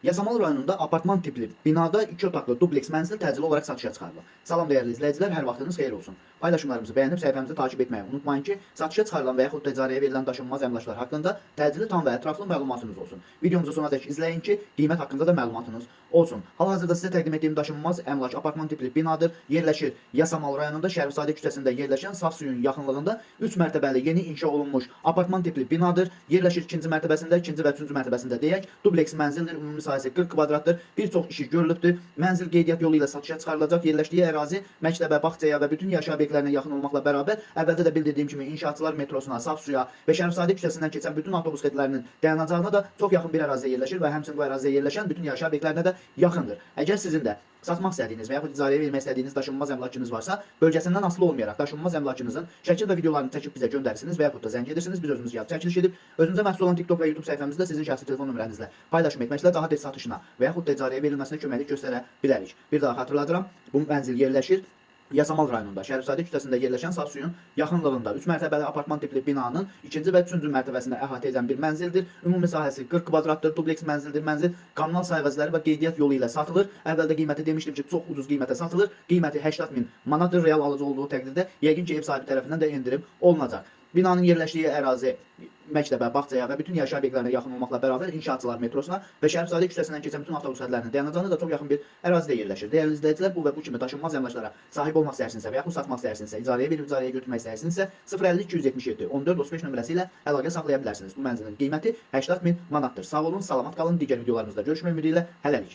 Yasamal rayonunda apartman tipli binada 2 otaqlı dubleks mənzil təcili olaraq satışa çıxarılır. Salam dəyərli izləyicilər, hər vaxtınız xeyir olsun. Paylaşımlarımızı bəyənib səhifəmizi takip etməyi unutmayın ki, satışa çıxarılan və yaxud da icarəyə verilən daşınmaz əmlaklar haqqında təcili tam və ətraflı məlumatınız olsun. Videomuzu sonadək izləyin ki, qiymət haqqında da məlumatınız olsun. Hal-hazırda sizə təqdim etdiyim daşınmaz əmlak apartman tipli binadır. Yerləşir Yasamal rayonunda Şərifzadə küçəsində yerləşən saf suyun yaxınlığında 3 mərtəbəli yeni inşa olunmuş apartman tipli binadır. Yerləşir 2-ci mərtəbəsində, 2-ci və 3-cü mərtəbəsində deyək. Dubleks mənzildir, ümumi sahəsi 40 kvadratdır. Bir çox işi görülübdür. Mənzil qeydiyyat yolu ilə satışa çıxarılacaq. Yerləşdiyi ərazi məktəbə, bağçaya və bütün yaşayış obyektlərinə yaxın olmaqla bərabər, əvvəldə də bildirdiyim kimi inşaatçılar metrosuna, saf suya və Şərifzadə küçəsindən keçən bütün avtobus xətlərinin dayanacağına da çox yaxın bir ərazidə yerləşir və həmçinin bu ərazidə yerləşən bütün yaşayış obyektlərinə də yaxındır. Əgər sizin də satmaq istədiyiniz və yaxud icarəyə vermək istədiyiniz daşınmaz əmlakınız varsa, bölgəsindən asılı olmayaraq daşınmaz əmlakınızın şəkil və videolarını çəkib bizə göndərsiniz və yaxud da zəng edirsiniz, biz özümüz gəlib çəkiliş edib, özünüzə məxsus olan TikTok və YouTube səhifəmizdə sizin şəxsi telefon nömrənizlə paylaşım etməklə daha tez satışına və yaxud da icarəyə verilməsinə köməklik göstərə bilərik. Bir daha xatırladıram, bu mənzil yerləşir Yasamal rayonunda Şərifzadə küçəsində yerləşən saf suyun yaxınlığında 3 mərtəbəli apartman tipli binanın 2-ci və 3-cü mərtəbəsində əhatə edən bir mənzildir. Ümumi sahəsi 40 kvadratdır, dubleks mənzildir. Mənzil kommunal sayğacları və qeydiyyat yolu ilə satılır. Əvvəldə qiyməti demişdim ki, çox ucuz qiymətə satılır. Qiyməti 80 min manatdır. Real alıcı olduğu təqdirdə yəqin ki, ev sahibi tərəfindən də endirim olunacaq. Binanın yerləşdiyi ərazi məktəbə, bağçaya və bütün yaşayış obyektlərinə yaxın olmaqla bərabər inşaatçılar metrosuna və Şərifzadə küçəsindən keçən bütün avtobus xətlərinin dayanacağına da çox yaxın bir ərazidə yerləşir. Dəyərli izləyicilər, bu və bu kimi daşınmaz əmlaklara sahib olmaq istəyirsinizsə və yaxud satmaq istəyirsinizsə, icarəyə verib icarəyə götürmək istəyirsinizsə 050 277 14 35 nömrəsi ilə əlaqə saxlaya bilərsiniz. Bu mənzilin qiyməti 80 min manatdır. Sağ olun, salamat qalın. Digər videolarımızda görüşmək ümidi ilə hələlik.